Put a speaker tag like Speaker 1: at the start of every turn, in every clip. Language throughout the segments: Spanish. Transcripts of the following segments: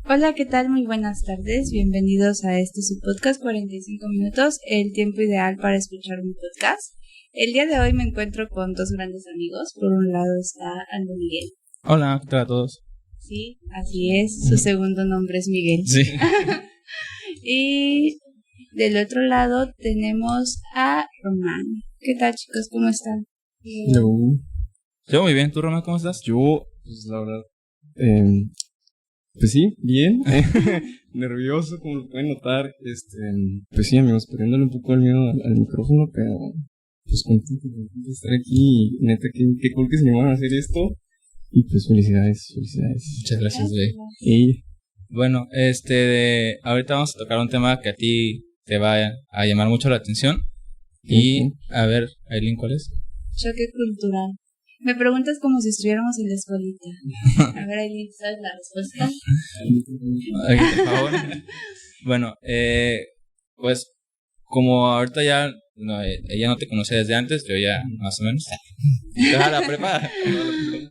Speaker 1: Hola, ¿qué tal? Muy buenas tardes. Bienvenidos a su podcast 45 minutos, el tiempo ideal para escuchar un podcast. El día de hoy me encuentro con dos grandes amigos. Por un lado está Aldo Miguel.
Speaker 2: Hola, ¿qué tal a todos?
Speaker 1: Sí, así es. Su segundo nombre es Miguel.
Speaker 2: Sí.
Speaker 1: Y del otro lado tenemos a Román. ¿Qué tal, chicos? ¿Cómo están?
Speaker 2: Yo muy bien. ¿Tú, Román, cómo estás?
Speaker 3: Yo, pues la verdad, pues sí, bien. Nervioso, como lo pueden notar. Pues sí, amigos, perdiéndole un poco el miedo al micrófono, pero pues contento de estar aquí. Y neta, qué cool que se animaron a hacer esto. Y pues felicidades.
Speaker 2: Muchas gracias, güey.
Speaker 3: Y
Speaker 2: Bueno, ahorita vamos a tocar un tema que a ti te va a llamar mucho la atención. Y, a ver, Aileen, ¿cuál es?
Speaker 1: Choque cultural. Me preguntas como si estuviéramos en la escuelita. A ver, Aileen, ¿sabes la respuesta?
Speaker 2: Ay, por favor. Bueno, pues como ahorita ya ella no te conocía desde antes, yo ya más o menos. Deja la prepa.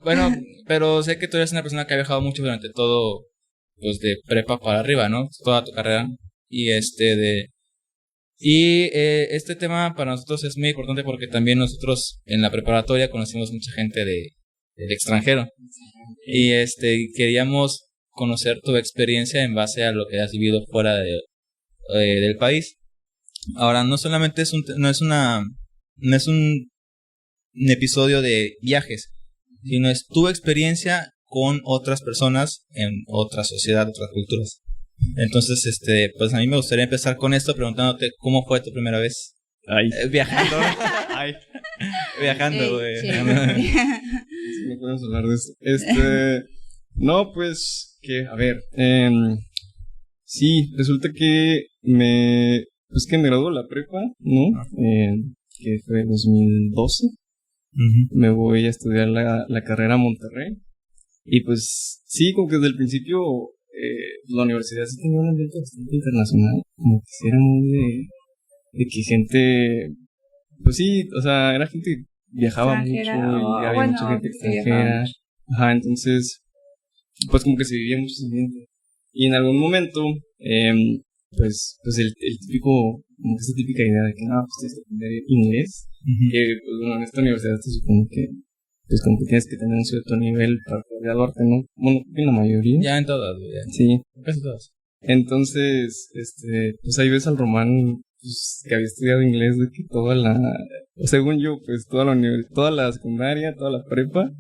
Speaker 2: Bueno, pero sé que tú eres una persona que ha viajado mucho durante todo, pues de prepa para arriba, ¿no? Toda tu carrera. Y este tema para nosotros es muy importante porque también nosotros en la preparatoria conocimos mucha gente del extranjero. Y queríamos conocer tu experiencia en base a lo que has vivido fuera del país. Ahora, no solamente no es un episodio de viajes, sino es tu experiencia con otras personas en otra sociedad, otras culturas. Entonces, pues a mí me gustaría empezar con esto preguntándote cómo fue tu primera vez viajando. Viajando, güey.
Speaker 1: Sí.
Speaker 3: no podemos hablar de esto. No, pues, a ver, sí, resulta que me graduó la prepa, ¿no? Que fue 2012. Me voy a estudiar la carrera a Monterrey. Y pues, sí, como que desde el principio la universidad sí tenía un ambiente bastante internacional. Como que sí era muy de que gente, pues sí, o sea, era gente que viajaba mucho y había mucha gente extranjera. Ajá, entonces, pues como que se vivía mucho ese ambiente. Y en algún momento, pues el típico, como que esa típica idea de que no, pues tienes que aprender inglés. Que, pues bueno, en esta universidad se supone que, pues como que tienes que tener un cierto nivel para poder graduarte, ¿no? Bueno, en la mayoría.
Speaker 2: Ya en todas, güey.
Speaker 3: Sí.
Speaker 2: Casi todas.
Speaker 3: Entonces, pues ahí ves al Román, pues, que había estudiado inglés de que según yo, pues toda la secundaria, toda la prepa,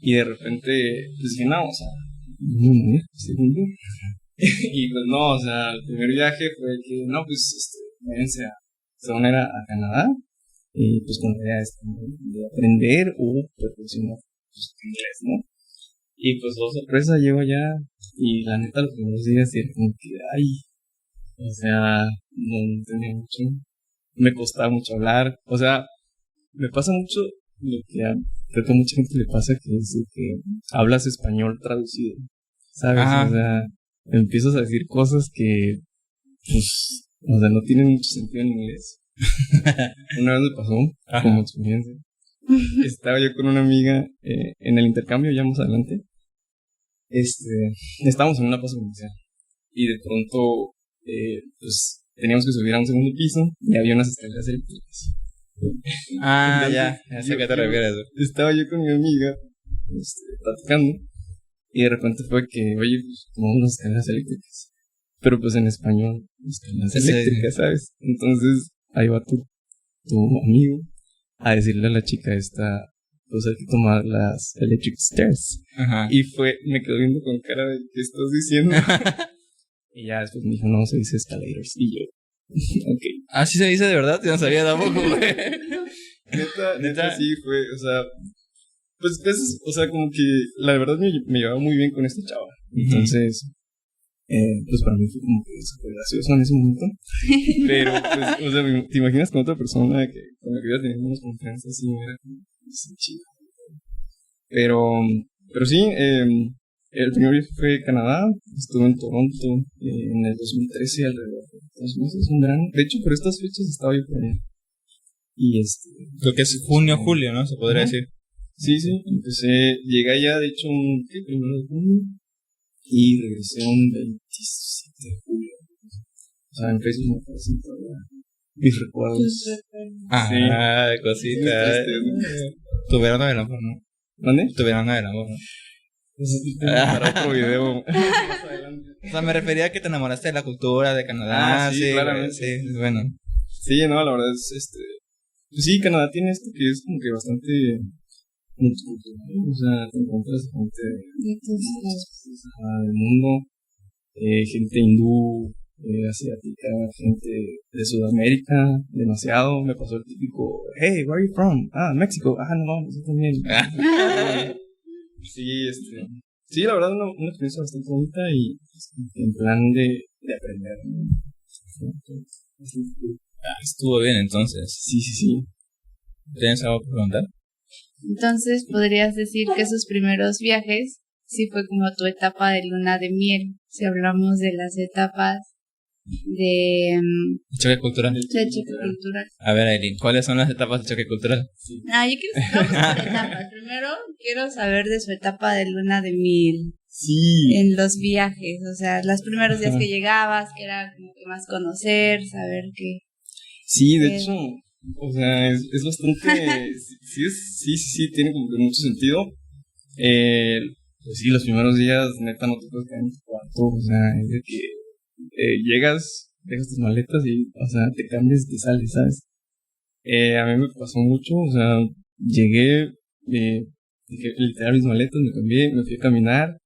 Speaker 3: y de repente, pues dije, no, o sea, según yo. Y pues no, o sea, el primer viaje fue que, no, pues, váyanse según era a Canadá, y pues con la idea de aprender o perfeccionar pues, inglés, ¿no? Y pues, sorpresa, llego allá, y la neta, los primeros días era como que, o sea, no entendía mucho, me costaba mucho hablar, o sea, me pasa mucho lo que creo que a mucha gente le pasa, que es de que hablas español traducido, ¿sabes?
Speaker 2: Ajá.
Speaker 3: O sea, empiezas a decir cosas que, pues, o sea, no tienen mucho sentido en inglés. Una vez me pasó, como experiencia. Estaba yo con una amiga en el intercambio, ya más adelante. Estábamos en una pausa comercial y de pronto, pues, teníamos que subir a un segundo piso y había unas escaleras eléctricas.
Speaker 2: Ya sé a qué te refieres, güey.
Speaker 3: Estaba yo con mi amiga, platicando, y de repente fue que, oye, pues, tomamos unas escaleras eléctricas. Pero pues en español, escaleras eléctricas, ¿sabes? Entonces, ahí va tu amigo a decirle a la chica esta, pues hay que tomar las electric stairs.
Speaker 2: Ajá.
Speaker 3: Y me quedó viendo con cara de, ¿qué estás diciendo? Y ya después me dijo, no, se dice escalators. Y yo, ok.
Speaker 2: Ah, ¿sí se dice de verdad? Yo no sabía tampoco, güey.
Speaker 3: Neta, sí fue, o sea, pues, o sea, como que la verdad me llevaba muy bien con esta chava. Entonces, pues para mí fue como que súper gracioso en ese momento. Pero, pues, o sea, ¿te imaginas con otra persona que con la que iba teniendo unas confianzas así? Era como, chido. Pero sí, el primer viaje fue a Canadá. Estuve en Toronto en el 2013, alrededor de 2 meses, un verano. De hecho, por estas fechas estaba yo por allá. Y
Speaker 2: lo que es junio, julio, ¿no? Se podría decir.
Speaker 3: Sí, llegué allá, de hecho, primero de junio. y regresé un 27 de julio. O sea, en Facebook me aparecen todavía mis recuerdos.
Speaker 2: Cosita. Tu verano del amor, ¿no?
Speaker 3: ¿Dónde?
Speaker 2: Tu verano del amor, ¿no?
Speaker 3: Eso es para otro video. Más adelante.
Speaker 2: O sea, me refería a que te enamoraste de la cultura de Canadá.
Speaker 3: Sí, claramente.
Speaker 2: Sí, bueno.
Speaker 3: Sí, no, la verdad es pues sí, Canadá tiene esto que es como que bastante multicultural. O sea, te encuentras gente del mundo, gente hindú, asiática, gente de Sudamérica, demasiado. Me pasó el típico, hey, where are you from? México. No, yo también. Sí, sí, la verdad, una experiencia bastante bonita y en plan de aprender, ¿no?
Speaker 2: Estuvo bien entonces.
Speaker 3: Sí.
Speaker 2: ¿Tienes algo que preguntar?
Speaker 1: Entonces, podrías decir que esos primeros viajes sí fue como tu etapa de luna de miel. Si hablamos de las etapas de
Speaker 2: Choque cultural.
Speaker 1: choque cultural.
Speaker 2: A ver, Aileen, ¿cuáles son las etapas de choque cultural?
Speaker 1: Yo quiero saber por etapas. Primero, quiero saber de su etapa de luna de miel.
Speaker 3: Sí.
Speaker 1: En los viajes, o sea, los primeros días que llegabas, que era como que más conocer, saber que...
Speaker 3: Sí, de hecho, o sea, es bastante... sí, tiene como que mucho sentido. Pues sí, los primeros días, neta, no te puedes quedar en tu cuarto, o sea, es de que llegas, dejas tus maletas y, o sea, te cambias y te sales, ¿sabes? A mí me pasó mucho, o sea, llegué, dejé literal mis maletas, me cambié, me fui a caminar.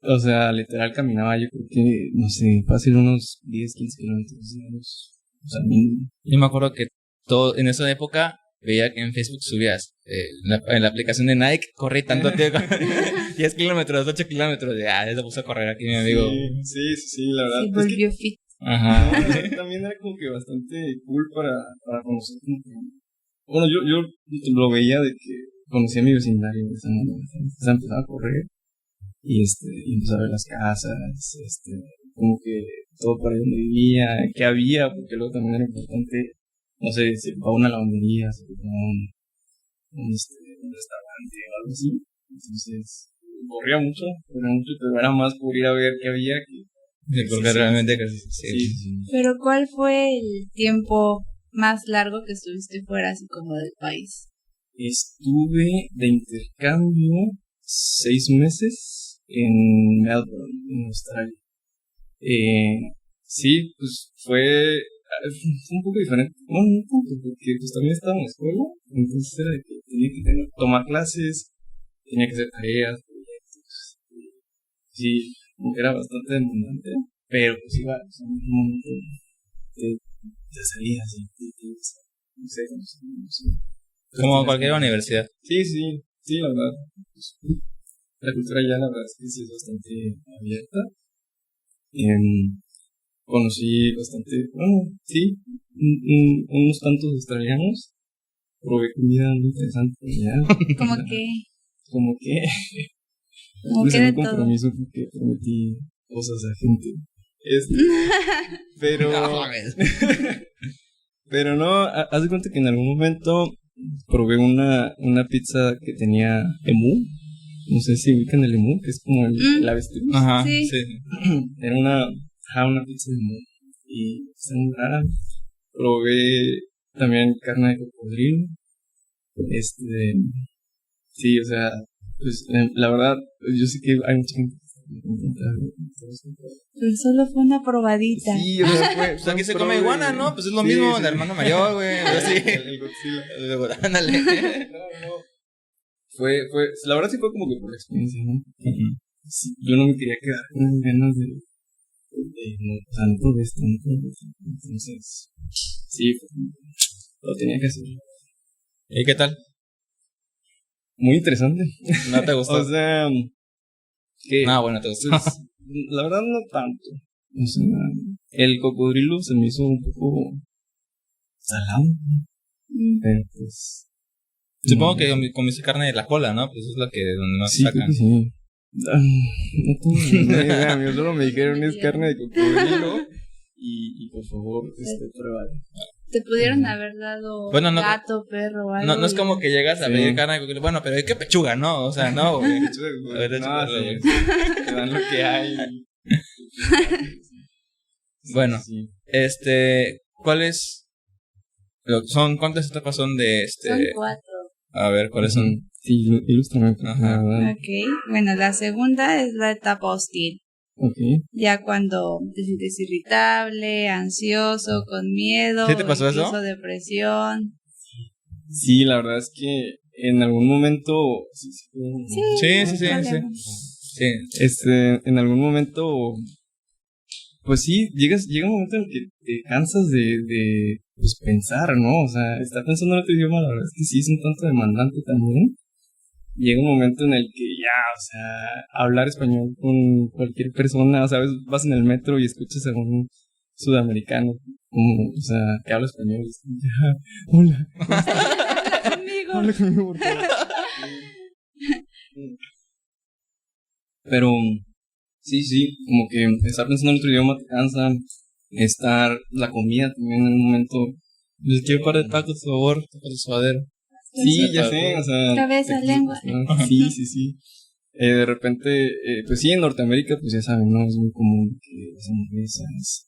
Speaker 3: O sea, literal caminaba, yo creo que, no sé, fácil unos 10, 15 kilómetros. O sea, mínimo.
Speaker 2: Yo me acuerdo que en esa época veía que en Facebook subías en la aplicación de Nike, corrí tanto tiempo, 10 kilómetros, 8 kilómetros, ya se puso a correr aquí mi amigo.
Speaker 3: Sí, la verdad.
Speaker 1: Sí, volvió fit.
Speaker 2: Ajá.
Speaker 3: No, también era como que bastante cool para conocer. Bueno, yo lo veía de que conocía a mi vecindario de esa manera. O sea, empezaba a correr. Y empecé a ver las casas, como que todo para donde vivía, qué había, porque luego también era importante, no sé, si va a una lavandería, si va a un restaurante o algo así. Entonces, corría mucho, pero era más por ir a ver qué había que
Speaker 2: porque realmente casi
Speaker 3: sí.
Speaker 1: Pero ¿cuál fue el tiempo más largo que estuviste fuera así como del país?
Speaker 3: Estuve de intercambio 6 meses en Melbourne, en Australia. Sí, pues fue un poco diferente. Bueno, un poco, porque pues también estaba en la escuela, entonces era de que tenía que tomar clases, tenía que hacer tareas, proyectos. Sí, era bastante demandante, pero pues iba a un momento de salidas y no sé.
Speaker 2: como cualquier universidad.
Speaker 3: Sí, la verdad. La cultura ya, la verdad es que sí es bastante abierta. Conocí bastante, unos tantos australianos. Probé comida muy interesante allá.
Speaker 1: Como que
Speaker 3: de
Speaker 1: todo.
Speaker 3: Compromiso porque prometí cosas a gente. Pero no, haz de cuenta que en algún momento probé una pizza que tenía emú. No sé si ubican el emú, que es como el avestruz.
Speaker 2: Ajá,
Speaker 1: sí.
Speaker 3: Era una pizza de emú. Y está muy rara. Probé también carne de cocodrilo. Sí, o sea, pues la verdad, yo sé que hay mucha gente
Speaker 1: pero solo fue una probadita.
Speaker 3: Sí, o sea,
Speaker 2: pues aquí se come iguana, ¿no? Pues es lo mismo, el hermano mayor, güey.
Speaker 3: El Godzilla.
Speaker 2: Ándale.
Speaker 3: No. Fue, la verdad sí fue como que por la experiencia, ¿no? Sí, yo no me quería quedar con las ganas de no, tanto de esto. Entonces, sí, lo tenía que hacer.
Speaker 2: ¿Y qué tal?
Speaker 3: Muy interesante.
Speaker 2: ¿No te gustó?
Speaker 3: O sea, que...
Speaker 2: bueno, te gustó.
Speaker 3: Pues, la verdad no tanto. O sea, el cocodrilo se me hizo un poco salado. Pero pues...
Speaker 2: Supongo que comiste carne de la cola, ¿no? Pues eso es lo que donde más sacan.
Speaker 3: Sí. No tengo ni idea, solo me dijeron es carne de cocodrilo y por favor, pruébalo.
Speaker 1: Te pudieron haber dado
Speaker 2: Bueno, no,
Speaker 1: gato, perro o algo.
Speaker 2: no es como que llegas a
Speaker 3: Sí.
Speaker 2: pedir carne, bueno, pero hay que pechuga, ¿no? O sea, no, güey.
Speaker 3: No,
Speaker 2: sí.
Speaker 3: te dan lo que hay.
Speaker 2: Bueno,
Speaker 3: Sí.
Speaker 2: ¿cuáles cuántas etapas son de
Speaker 1: Son 4.
Speaker 2: A ver, ¿cuáles son?
Speaker 3: Sí, ilústrame.
Speaker 2: Ajá.
Speaker 3: La verdad.
Speaker 1: Ok, bueno, la segunda es la etapa hostil.
Speaker 3: Ok.
Speaker 1: Ya cuando te sientes irritable, ansioso, con miedo,
Speaker 2: ¿Sí te pasó
Speaker 1: o
Speaker 2: eso?
Speaker 1: incluso depresión.
Speaker 3: Sí, la verdad es que en algún momento. Sí.
Speaker 2: Sí.
Speaker 3: En algún momento. Pues sí, llega un momento en el que te cansas de pues, pensar, ¿no? O sea, estar pensando en otro idioma, la verdad es que sí es un tanto demandante también. Llega un momento en el que ya, o sea, hablar español con cualquier persona, o sea, vas en el metro y escuchas a un sudamericano, como, o sea, que habla español, y es como, ya, hola,
Speaker 1: Hola, amigo.
Speaker 3: habla conmigo, por favor. Pero, sí, como que estar pensando en otro idioma te cansa, la comida también en un momento,
Speaker 2: Les quiero un par de tacos, por favor, tacos de suadero.
Speaker 3: sí, ya sé, o sea.
Speaker 1: Cabeza, lengua.
Speaker 3: Sí. De repente, pues sí, en Norteamérica, pues ya saben, ¿no? Es muy común que las hamburguesas,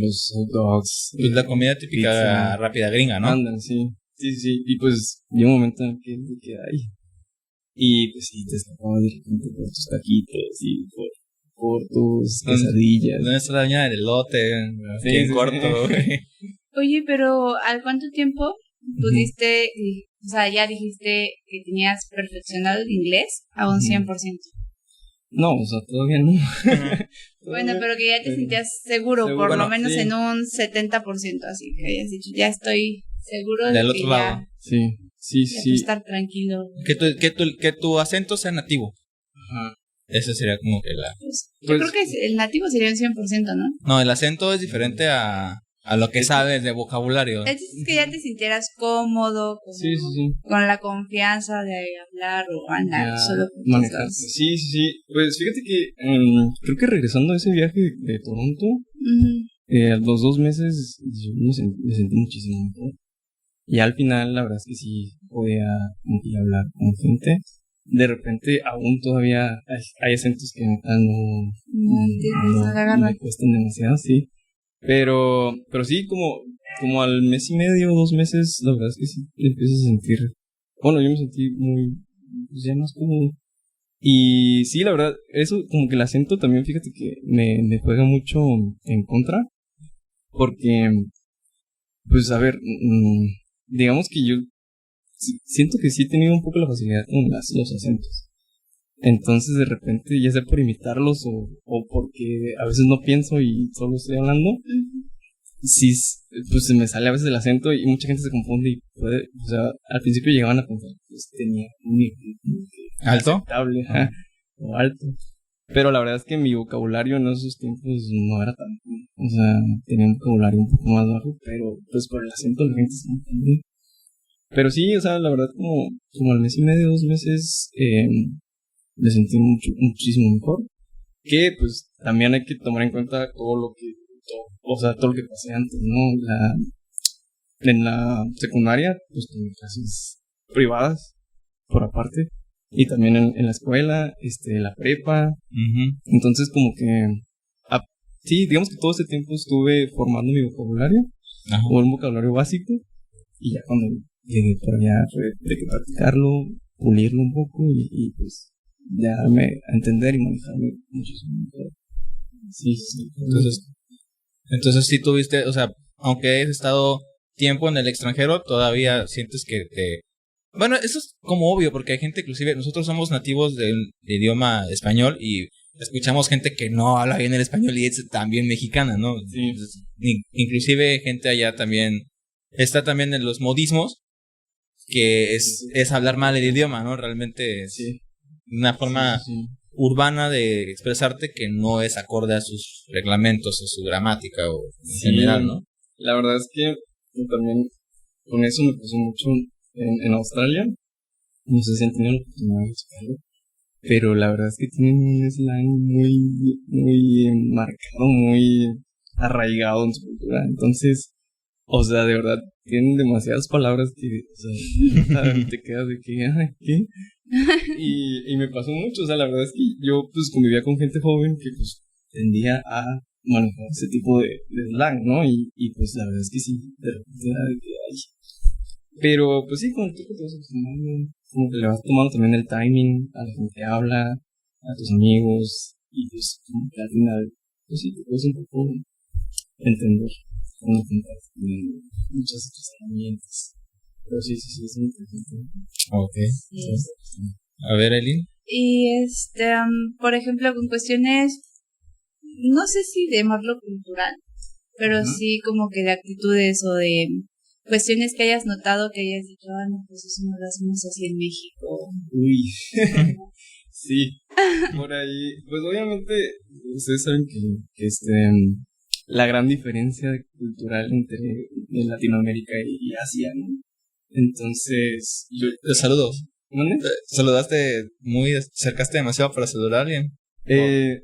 Speaker 3: los hot dogs.
Speaker 2: Pues la comida típica
Speaker 3: pizza.
Speaker 2: rápida gringa, ¿no?
Speaker 3: Andan, sí. Y pues llega un momento en el que hay. Y pues sí, te escapabas de repente por tus taquitos y por tus quesadillas.
Speaker 2: ¿Dónde está la doña del elote? Aquí
Speaker 3: Sí,
Speaker 2: en
Speaker 3: sí,
Speaker 2: corto,
Speaker 3: sí.
Speaker 2: güey.
Speaker 1: Oye, pero ¿al cuánto tiempo pudiste, o sea, ya dijiste que tenías perfeccionado el inglés a un 100%?
Speaker 3: No, o sea, todavía no.
Speaker 1: Bueno, pero que ya te sentías seguro, por
Speaker 3: Bueno,
Speaker 1: lo menos
Speaker 3: sí.
Speaker 1: en un 70%, así que hayas dicho, ya estoy seguro de
Speaker 2: Del
Speaker 1: que
Speaker 2: otro lado.
Speaker 3: Sí.
Speaker 1: ya puedo estar tranquilo.
Speaker 2: Que tu acento sea nativo.
Speaker 3: Ajá.
Speaker 2: Esa sería como que la...
Speaker 1: Pues, yo
Speaker 3: Pues-
Speaker 1: creo que el nativo sería un 100%, ¿no?
Speaker 2: No, el acento es diferente a lo que sabes de vocabulario.
Speaker 1: Es que ya te sintieras cómodo, como
Speaker 3: Sí.
Speaker 1: con la confianza de hablar o andar
Speaker 3: Ya
Speaker 1: solo por tus
Speaker 3: manejar.
Speaker 1: lados.
Speaker 3: Sí. Pues fíjate que creo que regresando a ese viaje de Toronto,
Speaker 1: Ujú.
Speaker 3: a los 2 meses yo me sentí muchísimo mejor. Y al final, la verdad es que sí podía como que hablar con gente. De repente, aún todavía hay acentos que neta
Speaker 1: No entiendes, no la agarras.
Speaker 3: me cuestan demasiado, sí. Pero sí, como al mes y medio, 2 meses, la verdad es que sí te empiezas a sentir. Bueno, yo me sentí muy, pues ya más cómodo. Y sí, la verdad, eso como que el acento también, fíjate que me juega mucho en contra. Porque, pues a ver, digamos que yo siento que sí he tenido un poco la facilidad con los acentos. Entonces de repente, ya sea por imitarlos o porque a veces no pienso y solo estoy hablando, sí, pues se me sale a veces el acento y mucha gente se confunde y puede, o sea, al principio llegaban a pensar que pues, tenía un
Speaker 2: ¿Alto?
Speaker 3: aceptable, ajá, o alto. Pero la verdad es que mi vocabulario en esos tiempos no era tan, o sea, tenía un vocabulario un poco más bajo, pero pues por el acento la gente se confunde. Pero sí, o sea, la verdad como al mes y medio, 2 meses, me sentí muchísimo mejor. Que pues también hay que tomar en cuenta todo lo que pasé antes, ¿no? En la secundaria, pues tuve clases privadas, por aparte. Y también en la escuela, la prepa.
Speaker 2: Ujú.
Speaker 3: Entonces como que, sí, digamos que todo ese tiempo estuve formando mi vocabulario,
Speaker 2: Ajá.
Speaker 3: o un vocabulario básico. Y ya cuando llegué por allá fue de que practicarlo, pulirlo un poco y pues ya a entender y manejarme muchísimo mejor. Sí.
Speaker 2: Entonces sí tuviste, o sea, aunque hayas estado tiempo en el extranjero, todavía sientes que te... Bueno, eso es como obvio, porque hay gente, inclusive, nosotros somos nativos del idioma español y escuchamos gente que no habla bien el español y es también mexicana, ¿no?
Speaker 3: Sí.
Speaker 2: Inclusive gente allá también, está también en los modismos, que es hablar mal el idioma, ¿no? Realmente es
Speaker 3: Sí.
Speaker 2: una forma
Speaker 3: Sí.
Speaker 2: urbana de expresarte que no es acorde a sus reglamentos o su gramática o en
Speaker 3: Sí.
Speaker 2: general, ¿no?
Speaker 3: La verdad es que también con eso me pasó mucho en Australia. No sé si han tenido la oportunidad de escucharlo, pero la verdad es que tienen un slang muy marcado, muy arraigado en su cultura. Entonces, o sea, de verdad, tienen demasiadas palabras que, o sea, te quedas de que, ay, ¿qué? Y me pasó mucho, o sea, la verdad es que yo, pues, convivía con gente joven que, pues, tendía a manejar ese tipo de slang, ¿no? Y pues, la verdad es que sí, de repente era de que, ay. Pero, pues sí, con el tiempo te vas acostumbrando, como que le vas tomando también el timing a la gente que habla, a tus amigos, y pues, como que al final, pues sí, te puedes un poco entender cuando juntas muchas otras herramientas. Pero sí, es muy interesante.
Speaker 2: Ok.
Speaker 1: Sí.
Speaker 2: A ver, Eileen.
Speaker 1: Y por ejemplo, con cuestiones, no sé si llamarlo cultural, pero sí como que de actitudes o de cuestiones que hayas notado, que hayas dicho, ah, no, pues eso no lo hacemos así en México.
Speaker 3: Uy, sí, por ahí, pues obviamente ustedes saben que la gran diferencia cultural entre Latinoamérica y Asia, ¿no? Entonces,
Speaker 2: Saludos.
Speaker 3: ¿dónde?
Speaker 2: ¿Saludaste acercaste demasiado para saludar a alguien?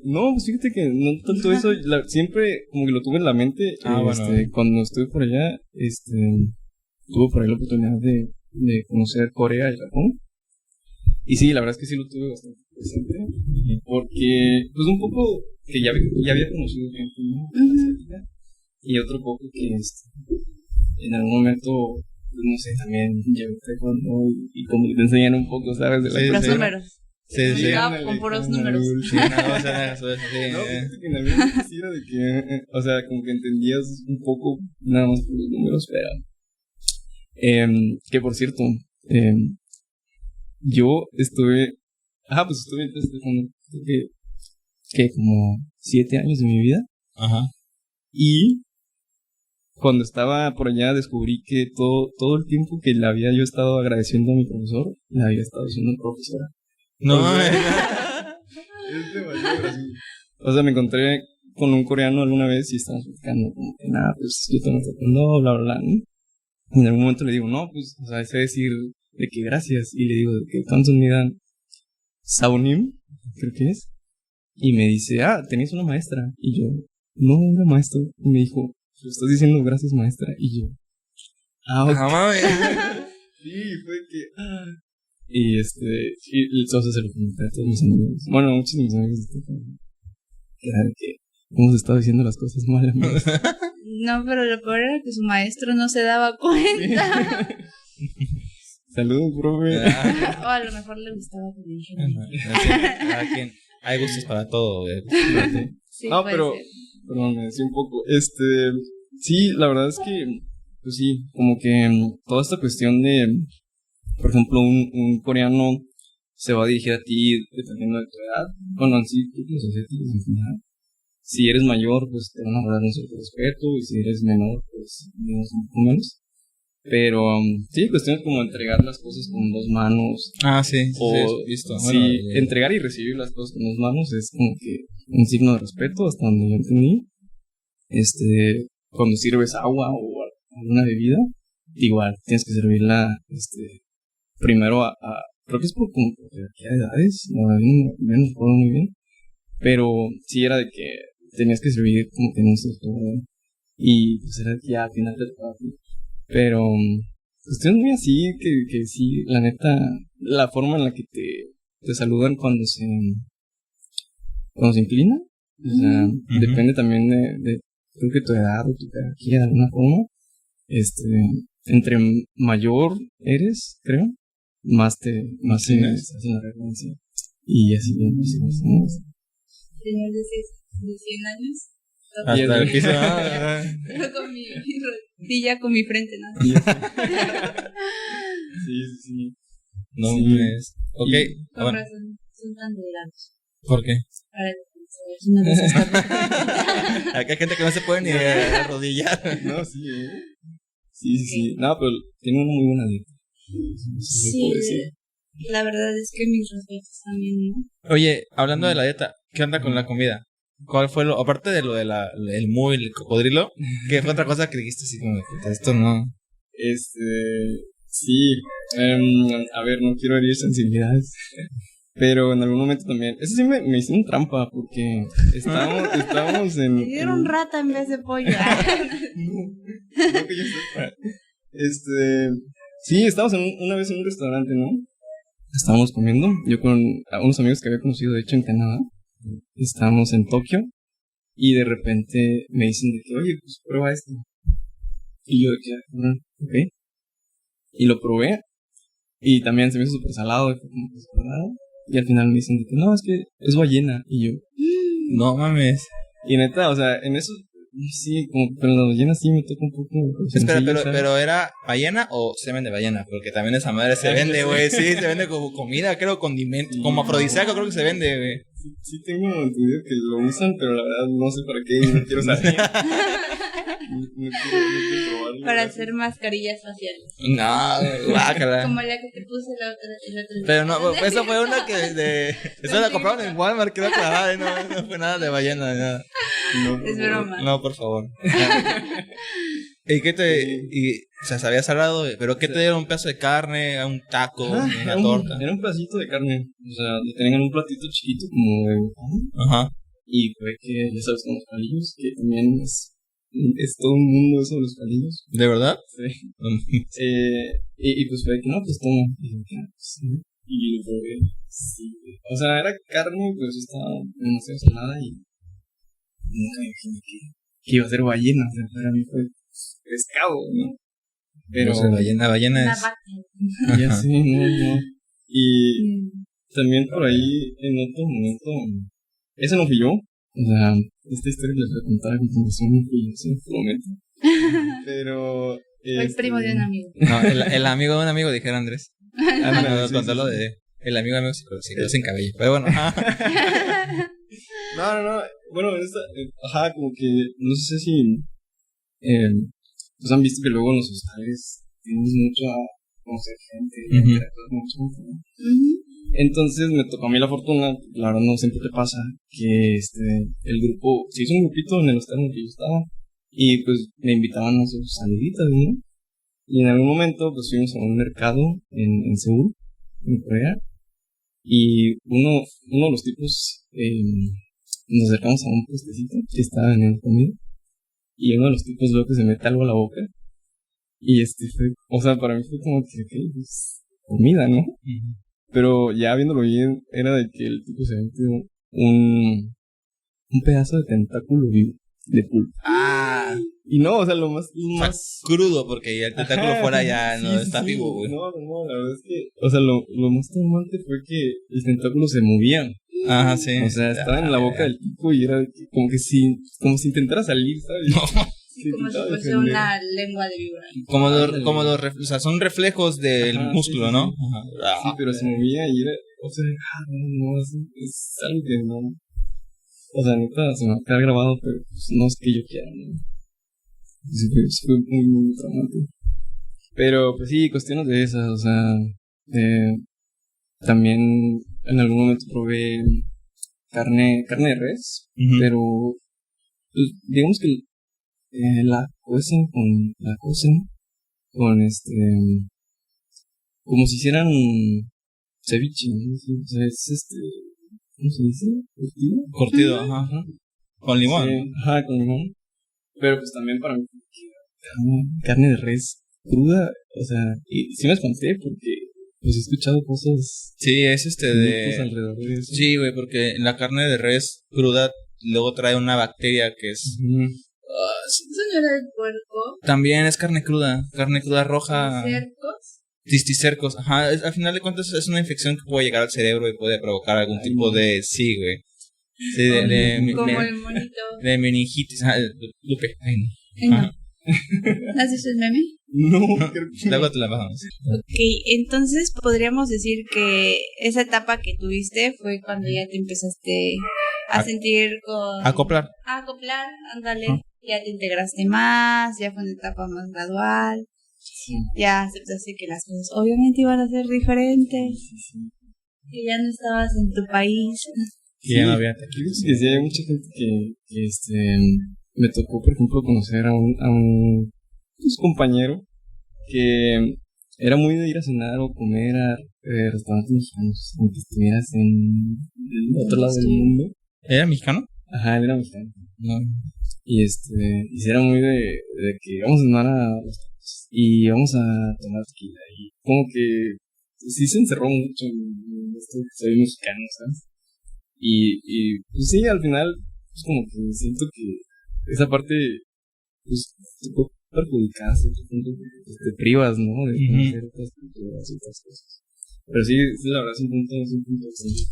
Speaker 3: No, pues fíjate que no tanto eso, siempre como que lo tuve en la mente,
Speaker 2: Bueno.
Speaker 3: cuando estuve por allá, tuve por ahí la oportunidad de conocer Corea y Japón, y sí, la verdad es que sí lo tuve bastante presente, porque, pues un poco, que ya había conocido gente, ¿no? Asiática, y otro poco que, en algún momento, pues, no sé, también llevé taekwondo y como que te enseñan un poco, ¿sabes? De la
Speaker 2: Sí,
Speaker 1: Los
Speaker 3: cultura.
Speaker 1: números.
Speaker 2: Sí.
Speaker 1: Con puros números.
Speaker 2: Sí, no, o sea,
Speaker 3: No, fíjate que en algún momento sí era de que, o sea, como que entendías un poco nada más por los números, pero que por cierto, yo estuve entonces que como 7 años de mi vida,
Speaker 2: Ajá.
Speaker 3: y cuando estaba por allá descubrí que todo el tiempo que le había yo estado agradeciendo a mi profesor, le había estado diciendo profesora.
Speaker 2: No,
Speaker 3: Es demasiado gracioso. O sea, me encontré con un coreano alguna vez y estábamos platicando como que nada, pues yo también estoy no, bla, bla, bla, ¿no? Y en algún momento le digo, no, pues, o sea, sé decir de que gracias. Y le digo de que Kamsahamnida Saunim, creo que es. Y me dice, tenías una maestra. Y yo, no, era maestro. Y me dijo, ¿lo estás diciendo gracias, maestra? Y yo, ok.
Speaker 2: mames.
Speaker 3: Sí, fue que, y entonces se lo comenté a todos mis amigos. Bueno, muchos de mis amigos que era de que hemos estado diciendo las cosas mal, amigos.
Speaker 1: No, pero lo peor era que su maestro no se daba cuenta.
Speaker 3: Saludos, profe.
Speaker 1: O a lo mejor le gustaba que le dijeran.
Speaker 2: Hay gustos para todo.
Speaker 1: Sí,
Speaker 3: No,
Speaker 1: puede
Speaker 3: pero,
Speaker 1: ser.
Speaker 3: perdón, me decía un poco. Sí, la verdad es que, pues sí, como que toda esta cuestión de, por ejemplo, un coreano se va a dirigir a ti dependiendo de tu edad. Bueno, en sí, creo que los asiáticos en general. Si eres mayor, pues te van a dar un cierto respeto, y si eres menor, pues digamos un poco menos. Pero sí, cuestión como entregar las cosas con 2 manos.
Speaker 2: Sí,
Speaker 3: O
Speaker 2: visto.
Speaker 3: Sí,
Speaker 2: Bueno,
Speaker 3: entregar y recibir las cosas con 2 manos es como que un signo de respeto, hasta donde yo entendí. Cuando sirves agua o alguna bebida, igual tienes que servirla primero creo que es por como por jerarquía de edades, no me recuerdo muy bien, pero sí era de que tenías que servir como que en un cierto orden, y pues era que ya al final te tocaba a ti. Pero cuestiones muy así que sí, la neta, la forma en la que te saludan cuando se inclina, o sea, depende también de creo que tu edad o tu jerarquía de alguna forma. Entre mayor eres, creo, más se hace la referencia. Y así bien, pues, ¿no?
Speaker 1: Señor de 100 años.
Speaker 2: hasta el piso.
Speaker 1: Con mi rodilla, con mi frente, ¿no?
Speaker 3: Sí.
Speaker 2: No,
Speaker 3: Sí.
Speaker 2: pues. Ok.
Speaker 1: Con
Speaker 2: Bueno,
Speaker 1: razón, son tan delgados.
Speaker 2: ¿por qué?
Speaker 1: Para es una de esas cosas.
Speaker 2: Acá hay gente que no se puede ni arrodillar.
Speaker 3: No, sí, Sí. No, pero tiene una muy buena dieta.
Speaker 1: Sí, la verdad es que mis respetos también, ¿no?
Speaker 2: Oye, hablando de la dieta, ¿qué onda con la comida? ¿Cuál fue aparte de lo de el muy, el cocodrilo, qué fue otra cosa que dijiste así como que esto no?
Speaker 3: Sí, a ver, no quiero herir sensibilidades, Pero en algún momento también, eso sí me hicieron trampa porque estábamos en...
Speaker 1: Me dieron rata en vez de pollo.
Speaker 3: No que yo sepa. Sí, estábamos una vez en un restaurante, ¿no? Estábamos comiendo, yo con unos amigos que había conocido, de hecho, en Canadá. Estábamos en Tokio y de repente me dicen de que, oye, pues prueba esto. Y yo de que, ok. Y lo probé y también se me hizo súper salado, y fue como que salado. Y al final me dicen de que, no, es que es ballena. Y yo,
Speaker 2: No mames.
Speaker 3: y neta, o sea, en eso, sí, como, pero en la ballena sí me toca un poco.
Speaker 2: Espera,
Speaker 3: sencillo, ¿sabes?
Speaker 2: pero ¿era ballena o semen de ballena? Porque también esa madre se vende, güey. Sí, se vende como comida, creo, condimento, como afrodisíaco, creo que se vende, güey.
Speaker 3: Sí tengo entendido que lo usan, pero la verdad no sé para qué y no quiero saber. No quiero probarlo.
Speaker 1: Para hacer mascarillas faciales.
Speaker 2: No, guácala.
Speaker 1: Como la que te puse el otro día.
Speaker 2: Pero no, esa fue una que esa la compraron en Walmart, quiero aclarar, no fue nada de ballena, nada.
Speaker 3: No,
Speaker 1: Es broma.
Speaker 2: No, por favor. ¿Y qué o sea, se había salado, pero qué te dieron? ¿Un pedazo de carne, un taco, una torta?
Speaker 3: Era un pedacito de carne. O sea, lo tenían en un platito chiquito como de pan.
Speaker 2: Ajá.
Speaker 3: Y fue que, ya sabes, con los palillos, que también es todo un mundo eso de los palillos.
Speaker 2: ¿De verdad?
Speaker 3: Sí. Y pues fue que no, pues toma. Y dije, pues, sí. Y lo probé. Sí. O sea, era carne, pero sí estaba demasiado salada y nunca me imaginé que iba a ser ballena. O sea, para mí fue pescado, ¿no? Pero
Speaker 2: no sé, ballena
Speaker 1: Una
Speaker 2: es...
Speaker 1: vaca.
Speaker 3: ya sé, no. Y también por ahí, en otro momento, ese no fui yo. O sea, esta historia les voy a contar a continuación, no fui yo, se lo prometo. Pero...
Speaker 1: Fue el primo de un amigo.
Speaker 2: No, el amigo de un amigo, dijera Andrés.
Speaker 3: Ándale,
Speaker 2: Sí, contarlo
Speaker 3: sí.
Speaker 2: de... El amigo se quedó sin cabello. Pero bueno,
Speaker 3: No. Bueno, ajá, como que, no sé si... pues han visto que luego en los hostales tienes mucho a conocer gente, interactuar con mucha gente, ¿no? Entonces me tocó a mí la fortuna, la verdad no siempre te pasa, que el grupo, se hizo un grupito en el hostal en el que yo estaba, y pues me invitaban a sus saliditas, ¿no? Y en algún momento pues fuimos a un mercado en Seúl, en Corea, y uno de los tipos, nos acercamos a un puestecito que estaba en el comida, y uno de los tipos luego que se mete algo a la boca, y fue, o sea, para mí fue como que, ok, pues, comida, ¿no? Pero ya viéndolo bien, era de que el tipo se metió un pedazo de tentáculo vivo, de pulpo.
Speaker 2: Ah,
Speaker 3: Y no, o sea, lo más
Speaker 2: crudo, porque ya el tentáculo fuera ya no está
Speaker 3: sí.
Speaker 2: vivo, güey.
Speaker 3: No, la verdad es que, o sea, lo más traumante fue que el tentáculo se movía.
Speaker 2: Ajá, sí.
Speaker 3: O sea, estaba en la boca del tipo y era como si intentara salir, ¿sabes?
Speaker 2: No.
Speaker 3: Sí,
Speaker 1: Como si
Speaker 3: intentaba
Speaker 1: fuese
Speaker 3: defender.
Speaker 1: una lengua de víbora.
Speaker 2: O sea, son reflejos del
Speaker 3: Ajá,
Speaker 2: músculo,
Speaker 3: sí,
Speaker 2: ¿no?
Speaker 3: sí.
Speaker 2: Ajá.
Speaker 3: Sí, pero se movía y era, o sea, no, es algo que no. O sea, neta, se me va a quedar grabado, pero pues, no es que yo quiera, ¿no? Sí, fue muy, muy traumante. Pero, pues sí, cuestiones de esas, o sea, también en algún momento probé carne de res, pero pues, digamos que la cocen con como si hicieran ceviche, ¿no? O sea, es ¿cómo se dice?
Speaker 2: Curtido, ajá. Con limón.
Speaker 3: Sí, ajá, con limón. Pero pues también para mí carne de res cruda, o sea, y sí me espanté porque pues he escuchado cosas
Speaker 2: Sí, es
Speaker 3: mitos alrededor de eso.
Speaker 2: Sí, güey, porque la carne de res cruda luego trae una bacteria que es...
Speaker 1: ¿Eso no era el puerco?
Speaker 2: También es carne cruda roja.
Speaker 1: ¿Cercos?
Speaker 2: Cisticercos, ajá, al final de cuentas es una infección que puede llegar al cerebro y puede provocar algún tipo de... Sí, güey. Sí,
Speaker 1: Como el monito.
Speaker 2: de meningitis, Lupe. Ay, no.
Speaker 1: Ay, no. ¿No has visto el meme?
Speaker 3: No, creo que
Speaker 2: Luego te la bajamos.
Speaker 1: Ok, entonces podríamos decir que esa etapa que tuviste fue cuando ya te empezaste a sentir con...
Speaker 2: Acoplar.
Speaker 1: A acoplar, ándale. Ya te integraste más, ya fue una etapa más gradual.
Speaker 3: sí.
Speaker 1: Ya aceptaste que las cosas obviamente iban a ser diferentes.
Speaker 3: Sí.
Speaker 1: Que ya no estabas en tu país.
Speaker 2: Y ya no había
Speaker 3: Que sí, hay mucha gente que me tocó, por ejemplo, conocer a un pues, compañero que era muy de ir a cenar o comer a restaurantes mexicanos, aunque estuvieras en el otro lado del mundo.
Speaker 2: ¿Era mexicano?
Speaker 3: Ajá, él era mexicano.
Speaker 2: No.
Speaker 3: Y sí era muy de que vamos a cenar a los tacos y vamos a tomar tequila. Y como que sí se encerró mucho en esto que soy mexicano, ¿sabes? Y pues sí, al final, pues como que siento que esa parte, pues, te puede perjudicar a cierto punto, pues, te privas, ¿no? De conocer otras culturas y otras cosas. Pero sí, la verdad es un punto bastante.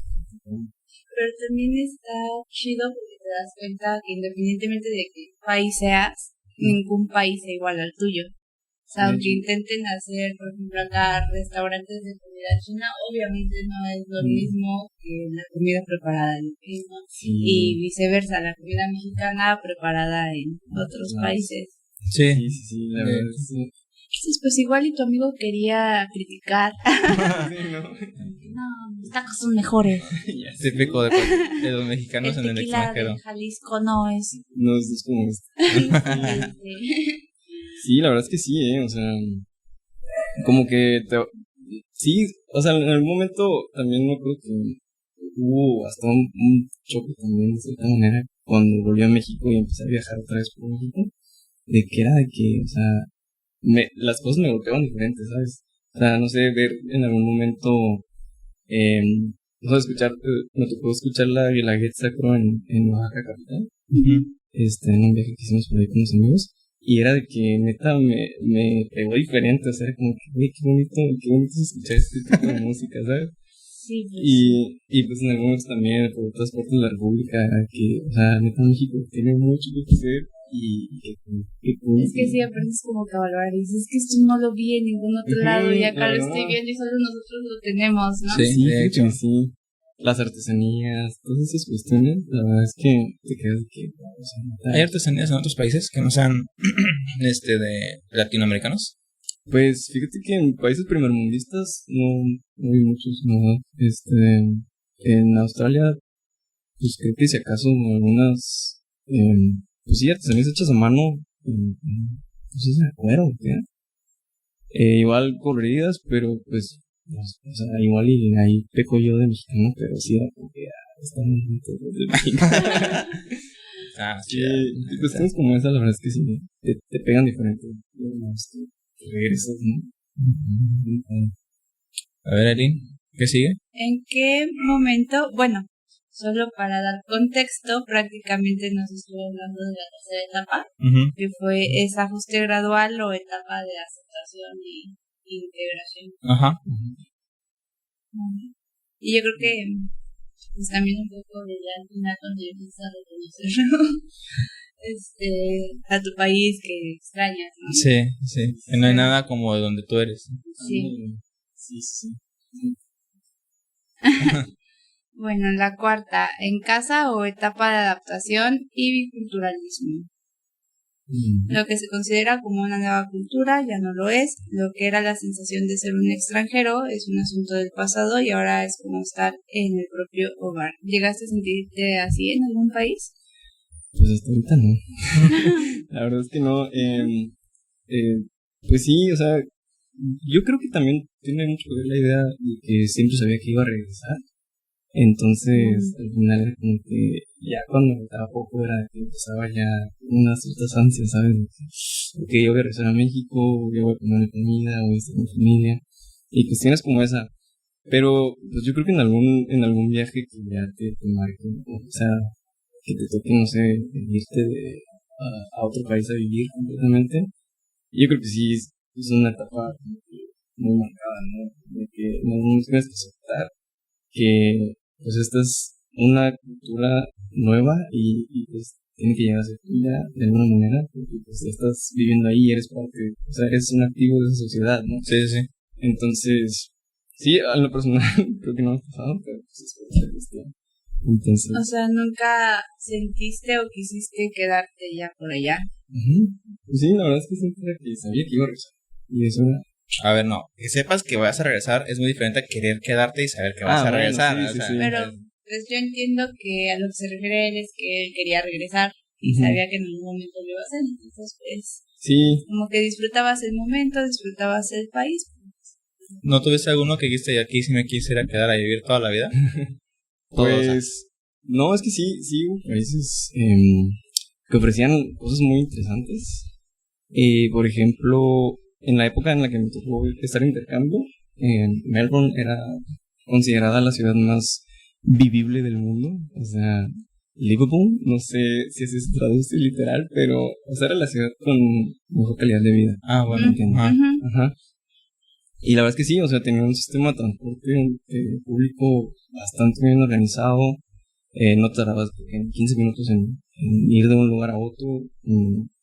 Speaker 1: Pero también está chido porque te das cuenta que independientemente de qué país seas, ningún país es igual al tuyo. O sea, aunque intenten hacer, por ejemplo, acá restaurantes de comida china, obviamente no es lo mismo que la comida preparada en China, y viceversa, la comida mexicana preparada en otros países.
Speaker 3: Sí, la verdad es que
Speaker 1: Entonces, pues igual y tu amigo quería criticar.
Speaker 3: sí, ¿no?
Speaker 1: No, los tacos son mejores.
Speaker 2: Típico de los mexicanos en el extranjero.
Speaker 1: De Jalisco no es.
Speaker 3: No, es como Sí, la verdad es que sí, o sea, como que sí, o sea, en algún momento también no creo que hubo hasta un choque también de cierta manera cuando volví a México y empecé a viajar otra vez por México, de que era de que, o sea, las cosas me golpeaban diferentes, ¿sabes? O sea, no sé, ver en algún momento, no sé, me tocó escuchar la Guelaguetza, creo, en Oaxaca capital, en un viaje que hicimos por ahí con unos amigos. Y era de que neta me pegó diferente, o sea, era como que, güey, qué bonito es escuchar este tipo de música, ¿sabes?
Speaker 1: Sí, pues.
Speaker 3: Y pues en algún momento también por otras partes de la República, que, o sea, neta México tiene mucho que ofrecer y que
Speaker 1: es que sí aprendes como que a valorar y dices, es que esto no lo vi en ningún otro lado y acá lo estoy viendo y solo nosotros lo tenemos, ¿no?
Speaker 2: Sí, de hecho.
Speaker 3: Sí. Las artesanías, todas esas cuestiones, la verdad es que te quedas de que... O sea,
Speaker 2: ¿Hay artesanías en otros países que no sean de latinoamericanos?
Speaker 3: Pues fíjate que en países primermundistas no hay muchos, ¿no? En Australia, pues creo que si acaso algunas, pues sí, artesanías hechas a mano, pues es de cuero, ¿qué? Igual coloridas, pero pues, o sea, igual y ahí peco yo de mexicano, pero sí era porque están muy bonitos los de México.
Speaker 2: Sí.
Speaker 3: Y cuestiones como esa, la verdad es que sí, te pegan diferente. Regresas, ¿no?
Speaker 2: A ver, Aline, ¿qué sigue?
Speaker 1: ¿En qué momento? Bueno, solo para dar contexto, prácticamente nos estuvo hablando de la tercera etapa, que fue ese ajuste gradual o etapa de aceptación y integración.
Speaker 2: Ajá.
Speaker 1: Y yo creo que pues también un poco de ya al final cuando yo empiezo a reconocer a tu país que extrañas, ¿no?
Speaker 2: Sí, que no hay nada como de donde tú eres.
Speaker 1: Sí.
Speaker 3: Sí.
Speaker 1: Bueno, la cuarta, en casa o etapa de adaptación y biculturalismo. Lo que se considera como una nueva cultura ya no lo es. Lo que era la sensación de ser un extranjero es un asunto del pasado y ahora es como estar en el propio hogar. ¿Llegaste a sentirte así en algún país?
Speaker 3: Pues hasta ahorita no. La verdad es que no. Pues sí, o sea, yo creo que también tiene mucho que ver la idea de que siempre sabía que iba a regresar. Entonces, al final era como que ya cuando me faltaba poco era que empezaba ya unas ciertas ansias, ¿sabes? Ok, yo voy a regresar a México, yo voy a comer mi comida, voy a estar con mi familia. Y cuestiones como esa. Pero, pues yo creo que en algún viaje que ya te marque, o sea, que te toque, no sé, irte a otro país a vivir completamente. Yo creo que sí es una etapa muy marcada, ¿no? De que en algún momento tienes que aceptar que pues esta es una cultura nueva y pues tiene que llegar a ser tuya de alguna manera, porque pues estás viviendo ahí, eres parte, o sea, eres un activo de esa sociedad, ¿no?
Speaker 2: Sí.
Speaker 3: Entonces, sí, a lo personal creo que no me ha pasado, pero pues es parte de esto. Entonces,
Speaker 1: o sea, ¿nunca sentiste o quisiste quedarte ya por allá?
Speaker 3: Pues sí, la verdad es que siempre era que sabía que iba a regresar. Y eso era...
Speaker 2: A ver, no. Que sepas que vas a regresar es muy diferente a querer quedarte y saber que vas a regresar.
Speaker 3: Bueno, sí.
Speaker 1: Pero pues yo entiendo que a lo que se refiere él es que él quería regresar y sabía que en algún momento lo iba a hacer. Entonces, pues,
Speaker 3: sí,
Speaker 1: como que disfrutabas el momento, disfrutabas el país.
Speaker 2: ¿No tuviste alguno que dijiste, aquí si me quisiera quedar a vivir toda la vida?
Speaker 3: Pues, no, es que sí, hubo países que ofrecían cosas muy interesantes. Por ejemplo, en la época en la que me tocó estar en intercambio, Melbourne era considerada la ciudad más vivible del mundo. O sea, livable, no sé si así se traduce literal, pero, o sea, era la ciudad con mejor calidad de vida.
Speaker 2: Ah, bueno, entiendo.
Speaker 3: Ajá. Y la verdad es que sí, o sea, tenía un sistema de transporte público bastante bien organizado. No tardabas en 15 minutos en ir de un lugar a otro.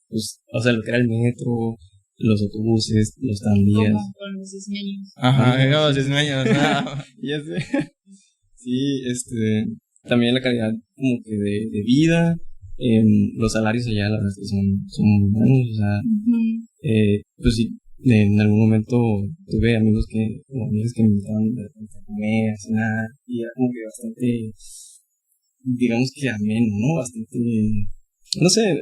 Speaker 3: Pues, o sea, lo que era el metro, los autobuses, los tranvías.
Speaker 1: Como con los ismeños.
Speaker 2: Ajá, los ismeños.
Speaker 3: Ya sé. Sí, también la calidad como que de vida. Los salarios allá, la verdad es que son muy buenos. O sea, pues sí, en algún momento tuve amigos o amigas que me invitaban de repente a comer, a cenar, y era como que bastante, digamos que ameno, ¿no? Bastante, no sé,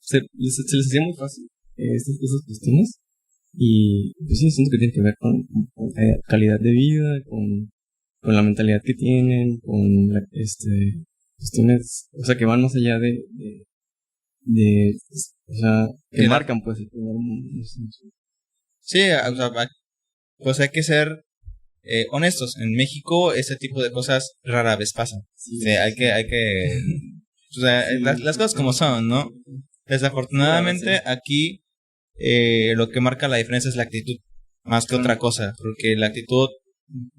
Speaker 3: se les hacía muy fácil estas cuestiones. Y pues sí, siento que tiene que ver con calidad de vida, con la mentalidad que tienen, con cuestiones, o sea, que van más allá de o sea, que marcan pues el primer mundo. No sé.
Speaker 2: Sí, o sea, pues hay que ser honestos. En México ese tipo de cosas rara vez pasan. Sí, sí, hay que o sea, sí, las cosas como son, ¿no? Desafortunadamente aquí lo que marca la diferencia es la actitud, más que otra cosa, porque la actitud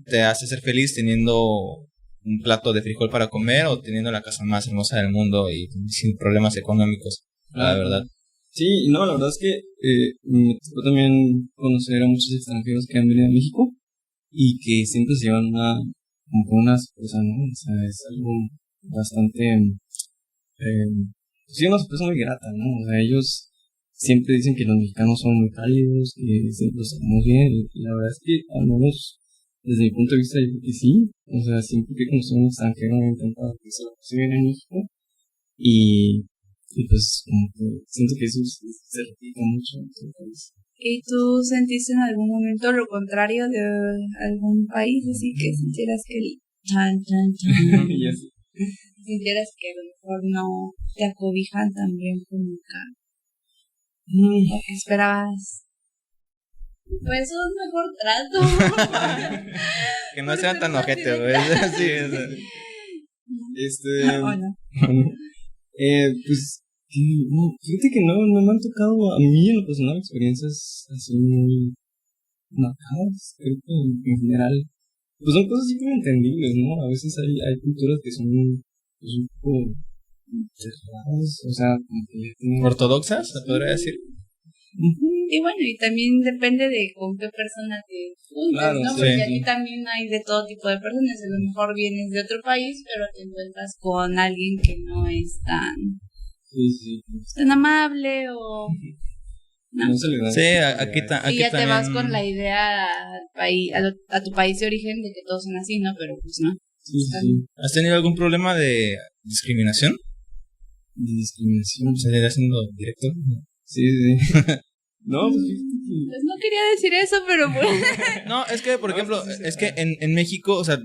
Speaker 2: te hace ser feliz teniendo un plato de frijol para comer o teniendo la casa más hermosa del mundo y sin problemas económicos, la verdad.
Speaker 3: Sí, no, la verdad es que me tocó también conocer a muchos extranjeros que han venido a México y que siempre se llevan como una sorpresa, ¿no? O sea, es algo bastante, sí, una sorpresa muy grata, ¿no? O sea, ellos siempre dicen que los mexicanos son muy cálidos, que siempre los tratamos bien, y la verdad es que, al menos desde mi punto de vista, yo creo que sí. O sea, siempre que conocí a un extranjero me he intentado que se lo pase bien en México, y pues como que siento que eso se repite mucho en todo el país.
Speaker 1: ¿Y tú sentiste en algún momento lo contrario de algún país? Así que sintieras que sintieras que a lo mejor no te acobijan tan bien como acá. ¿O que esperabas? Pues un mejor trato.
Speaker 2: Que no sean tan ojetes, güey. Sí,
Speaker 3: pues no, fíjate que no me han tocado a mí en lo personal experiencias así muy marcadas. Creo que en general pues son cosas así como entendibles, ¿no? A veces hay culturas que son pues, un poco cerradas, o sea, como que ya tienen...
Speaker 2: ¿Ortodoxas, se podría decir?
Speaker 1: Y bueno, y también depende de con qué persona te juntes,
Speaker 3: claro,
Speaker 1: ¿no?
Speaker 3: sí,
Speaker 1: Porque aquí también hay de todo tipo de personas. A lo mejor vienes de otro país, pero te encuentras con alguien que no es tan amable o... No.
Speaker 2: Sí, aquí
Speaker 1: y ya
Speaker 2: también...
Speaker 1: te vas con la idea a tu país de origen de que todos son así, ¿no? Pero pues no.
Speaker 3: Sí.
Speaker 2: ¿Has tenido algún problema de discriminación?
Speaker 3: ¿De discriminación?
Speaker 2: ¿Se le haciendo directo?
Speaker 3: Sí. No,
Speaker 1: pues no quería decir eso, pero pues...
Speaker 2: No, es que, por ejemplo, es que en México, o sea,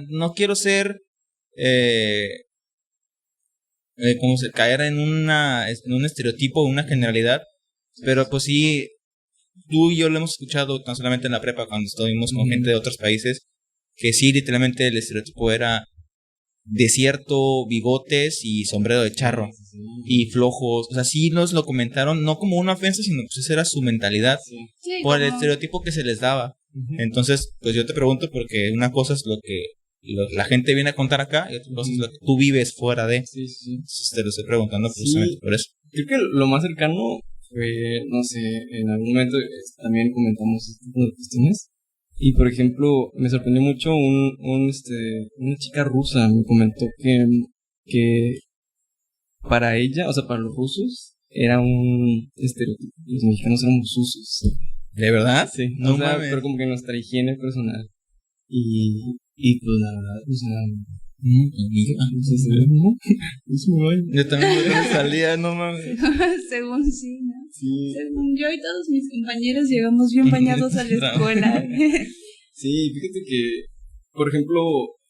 Speaker 2: no quiero ser... como se caer en un estereotipo, una generalidad, pero pues sí, tú y yo lo hemos escuchado no solamente en la prepa cuando estuvimos con gente de otros países, que sí, literalmente el estereotipo era desierto, bigotes y sombrero de charro y flojos, o sea, sí nos lo comentaron, no como una ofensa, sino que esa era su mentalidad por el estereotipo que se les daba. Entonces, pues yo te pregunto porque una cosa es lo que la gente viene a contar acá y otra cosa es lo que tú vives fuera de.
Speaker 3: Sí.
Speaker 2: Entonces te lo estoy preguntando precisamente por eso.
Speaker 3: Creo que lo más cercano fue, no sé, en algún momento también comentamos este tipo de cuestiones. Y por ejemplo, me sorprendió mucho una chica rusa me comentó que para ella, o sea, para los rusos, era un estereotipo. Los mexicanos éramos sucios.
Speaker 2: ¿De verdad?
Speaker 3: Sí,
Speaker 2: no,
Speaker 3: o sea, pero como que nuestra higiene personal. Y pues la verdad, o sea,
Speaker 2: yo también me salía, no mames.
Speaker 1: Según sí, ¿no?
Speaker 3: Sí.
Speaker 1: Según yo y todos mis compañeros llegamos bien bañados a la escuela.
Speaker 3: Sí, fíjate que, por ejemplo,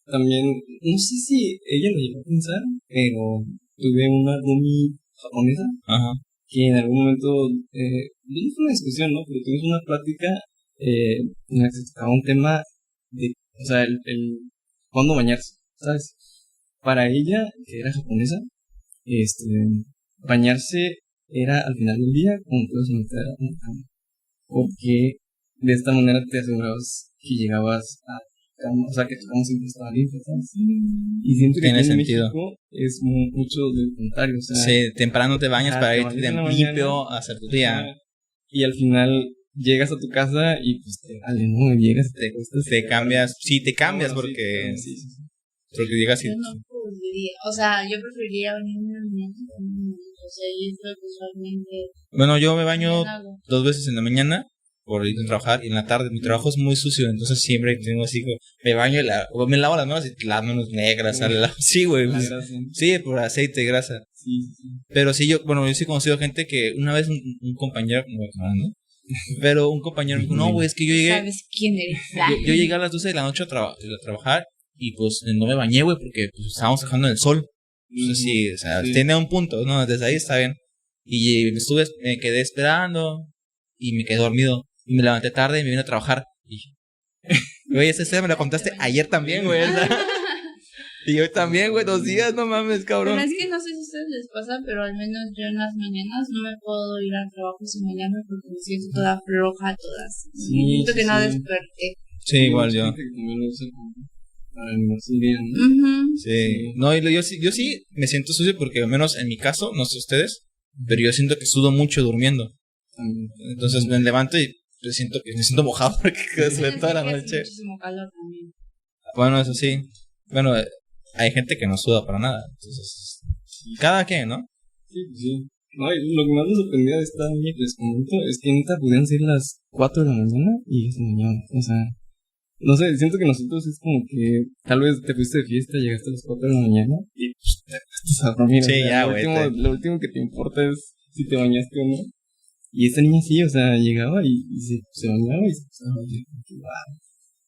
Speaker 3: también, no sé si ella lo llegó a pensar, pero tuve una roomie japonesa
Speaker 2: Ajá.
Speaker 3: que en algún momento, no fue una discusión, ¿no? Pero tuvimos una plática en la que se tocaba un tema de, o sea, el cuándo bañarse, ¿sabes? Para ella, que era japonesa, bañarse era al final del día cuando te ibas a meter a una cama, porque de esta manera te asegurabas que llegabas a cama, o sea, que tu cama siempre estaba limpia, ¿sabes? Y siento que
Speaker 2: Tiene
Speaker 3: aquí en
Speaker 2: sentido.
Speaker 3: México es mucho del contrario, o sea,
Speaker 2: Sí, temprano te bañas para
Speaker 3: te
Speaker 2: irte
Speaker 3: bañas en la
Speaker 2: limpio
Speaker 3: mañana,
Speaker 2: a hacer tu día.
Speaker 3: y al final llegas a tu casa y pues te vale, ¿no? Llegas, te acuestas,
Speaker 2: Te cambias, sí, te cambias
Speaker 3: Bueno,
Speaker 2: porque,
Speaker 3: sí.
Speaker 2: porque llegas y...
Speaker 1: Yo no podría, o sea, yo preferiría bañarme en la mañana. O sea, yo creo que usualmente
Speaker 2: Bueno, yo me baño
Speaker 1: mañana hago.
Speaker 2: 2 veces en la mañana por ir a trabajar y en la tarde. Mi trabajo es muy sucio, entonces siempre tengo así, me baño o me lavo las manos y las manos negras. Sí, güey.
Speaker 3: La
Speaker 2: Pues,
Speaker 3: grasa.
Speaker 2: sí, por aceite y grasa.
Speaker 3: Sí.
Speaker 2: Pero sí, yo sí he conocido gente que una vez un compañero, ¿no? Pero un compañero me dijo, no, güey, es que yo llegué,
Speaker 1: ¿Sabes quién eres?
Speaker 2: yo llegué a las 12 de la noche a trabajar y pues no me bañé, güey, porque pues, estábamos trabajando en el sol. Entonces sí, o sea, tiene un punto, ¿no? Desde ahí está bien. Y me quedé esperando y me quedé dormido. Y me levanté tarde y me vine a trabajar. Y, güey, esa historia me la contaste ayer también, güey. Y hoy también, güey, 2 días, no mames, cabrón.
Speaker 1: Pero es que no sé si a ustedes les pasa, pero al menos yo en las mañanas no me puedo ir al trabajo sin bañarme porque me siento toda floja, todas. Siento que no desperté.
Speaker 2: Sí, igual yo.
Speaker 3: Para animarse el día, ¿no?
Speaker 2: Sí. No, yo sí me siento sucio porque al menos en mi caso, no sé ustedes, pero yo siento que sudo mucho durmiendo. Entonces me levanto y siento que me siento mojado porque quedé toda la noche.
Speaker 1: Muchísimo calor también.
Speaker 2: Bueno, eso sí. Bueno, hay gente que no suda para nada. Entonces, cada quien, ¿no?
Speaker 3: Sí. No, y lo que más me sorprendía de esta niña que les comento es que neta podían ser las 4 de la mañana y se bañaban. O sea, no sé, siento que nosotros es como que tal vez te fuiste de fiesta, llegaste a las 4 de la mañana y pues, te acuestas a dormir.
Speaker 2: Sí,
Speaker 3: o sea,
Speaker 2: ya, güey.
Speaker 3: lo último que te importa es si te bañaste o no. Y esta niña sí, o sea, llegaba y se bañaba y se pasaba a bañar. Wow.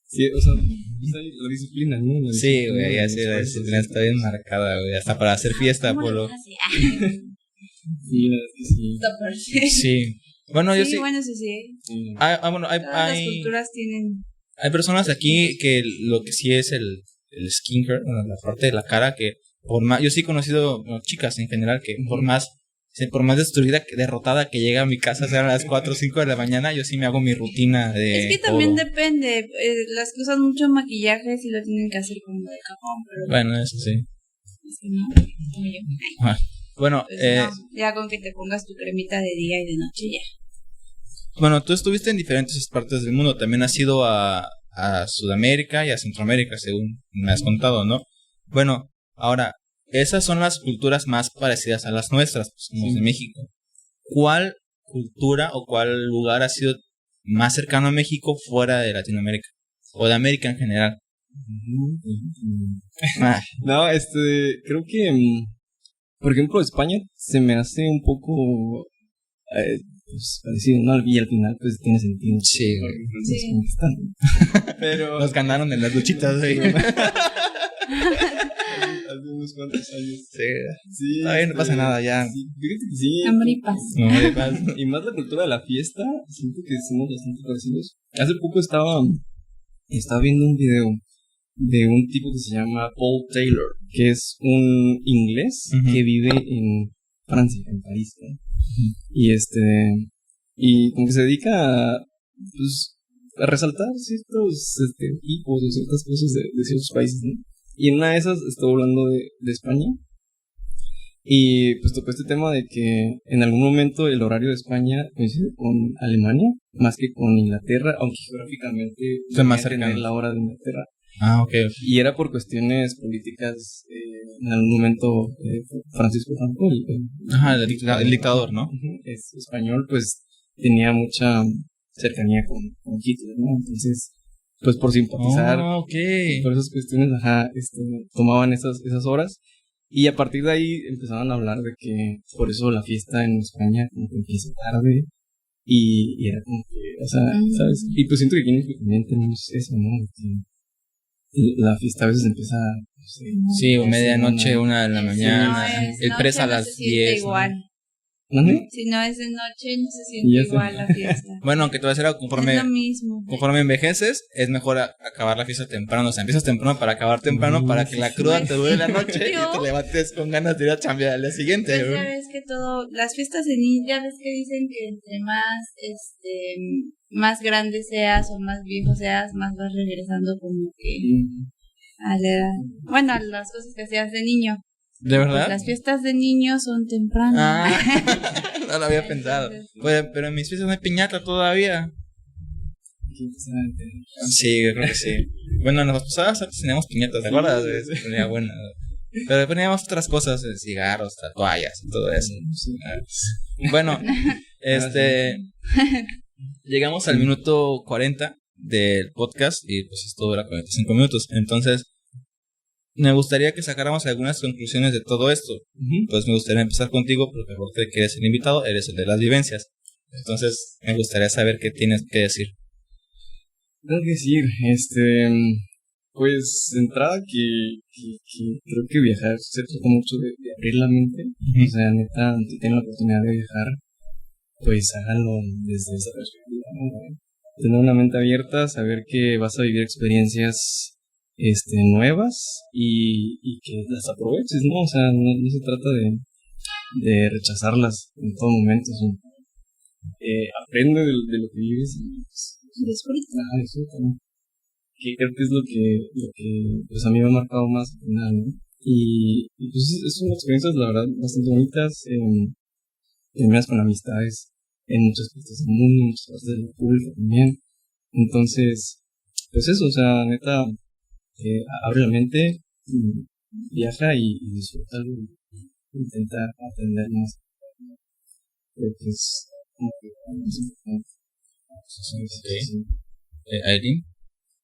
Speaker 3: Sí, o sea, la disciplina, ¿no?
Speaker 2: Sí, güey, ya sí, la disciplina está bien marcada, güey. Hasta para hacer fiesta, Polo.
Speaker 3: Sí, la verdad es que sí.
Speaker 2: Sí. Bueno, yo sí.
Speaker 1: Bueno, sí.
Speaker 2: Bueno,
Speaker 1: Todas las culturas tienen.
Speaker 2: Hay personas aquí que lo que sí es el skincare, bueno, la parte de la cara, que por más, yo sí he conocido chicas en general que por más destruida, derrotada que llega a mi casa, sean las 4 o 5 de la mañana, yo sí me hago mi rutina de
Speaker 1: Es que también depende, las que usan mucho maquillaje sí lo tienen que hacer como de cajón, pero
Speaker 2: bueno, eso sí.
Speaker 1: Es que no, como yo.
Speaker 2: Bueno,
Speaker 1: Pues no, ya con que te pongas tu cremita de día y de noche ya.
Speaker 2: Bueno, tú estuviste en diferentes partes del mundo, también has ido a Sudamérica y a Centroamérica, según me has contado, ¿no? Bueno, ahora, esas son las culturas más parecidas a las nuestras, pues, como de México. ¿Cuál cultura o cuál lugar ha sido más cercano a México fuera de Latinoamérica? O de América en general.
Speaker 3: No, creo que, por ejemplo, España se me hace un poco pues, parecido, ¿no? Y al final, pues, tiene sentido.
Speaker 2: Sí, güey.
Speaker 3: Sí. Pero
Speaker 2: nos ganaron en las luchitas, güey.
Speaker 3: Hace unos cuantos años.
Speaker 2: Sí. No pasa nada, ya.
Speaker 3: Sí, fíjate que sí.
Speaker 1: Amor y paz.
Speaker 3: Y más la cultura de la fiesta, siento que somos bastante parecidos. Hace poco estaba viendo un video de un tipo que se llama Paul Taylor, que es un inglés que vive en Francia, en París, ¿no? Y como que se dedica a resaltar ciertos tipos o ciertas cosas de ciertos países, ¿no? Y en una de esas estuvo hablando de España. Y pues tocó este tema de que en algún momento el horario de España coincide con Alemania más que con Inglaterra, aunque geográficamente
Speaker 2: es más cercano
Speaker 3: la hora de Inglaterra.
Speaker 2: Ah, ok.
Speaker 3: Y era por cuestiones políticas, en algún momento Francisco Franco,
Speaker 2: el dictador, ¿no?
Speaker 3: Es español, pues tenía mucha cercanía con Hitler, ¿no? Entonces, pues por simpatizar, por esas cuestiones, tomaban esas horas. Y a partir de ahí empezaban a hablar de que por eso la fiesta en España como que empieza tarde. Y era como que, o sea, ¿sabes? Y pues siento que aquí en México también tenemos eso, ¿no? Que la fiesta a veces empieza, no sé,
Speaker 2: Sí, medianoche, 1 de la mañana.
Speaker 1: Si no es
Speaker 2: El
Speaker 1: noche,
Speaker 2: presa a
Speaker 1: no
Speaker 2: las
Speaker 1: se siente
Speaker 2: 10.
Speaker 1: igual.
Speaker 3: ¿Dónde?
Speaker 1: Si no es de noche, no se siente
Speaker 3: Ya sé.
Speaker 1: igual la fiesta.
Speaker 2: Bueno, que te voy a decir algo,
Speaker 1: Es lo mismo.
Speaker 2: conforme envejeces, es mejor acabar la fiesta temprano. O sea, empiezas temprano para acabar temprano, para que la cruda te dure la noche y te levantes con ganas de ir a chambear al día siguiente.
Speaker 1: Pues ya ves que las fiestas de niños, ya ves que dicen que entre más grande seas o más viejo seas, más vas regresando como que a la edad. Bueno, a las cosas que hacías de niño.
Speaker 2: ¿De verdad?
Speaker 1: Pues las fiestas de niños son tempranas.
Speaker 2: No lo había pensado. Pues, pero en mis fiestas no hay piñata todavía. Sí, yo creo que sí. Bueno, en las pasadas antes teníamos piñatas, ¿te acuerdas? Ponía buena. Pero poníamos otras cosas, cigarros, toallas y todo eso. Bueno, llegamos al minuto 40 del podcast y pues esto dura 45 minutos. Entonces, me gustaría que sacáramos algunas conclusiones de todo esto. Pues me gustaría empezar contigo porque aparte que eres el invitado, eres el de las vivencias. Entonces, me gustaría saber qué tienes que decir.
Speaker 3: Tengo que decir, pues de entrada que creo que viajar se trata mucho de abrir la mente. O sea, neta, si tienen la oportunidad de viajar, pues háganlo desde esa perspectiva, ¿no? Tener una mente abierta, saber que vas a vivir experiencias nuevas y que las aproveches, ¿no? O sea, no se trata de rechazarlas en todo momento, sino, aprende de lo que vives y pues, disfruta, ¿no? Que creo que es lo que pues a mí me ha marcado más al final, ¿no? Y pues son experiencias, la verdad, bastante bonitas, terminas con amistades en muchas partes del mundo, en muchas partes de la República también. Entonces, pues eso, o sea, neta, abre la mente, viaja y disfruta algo, intenta aprender más. Creo que es como que más importante.
Speaker 2: Sí. Aileen,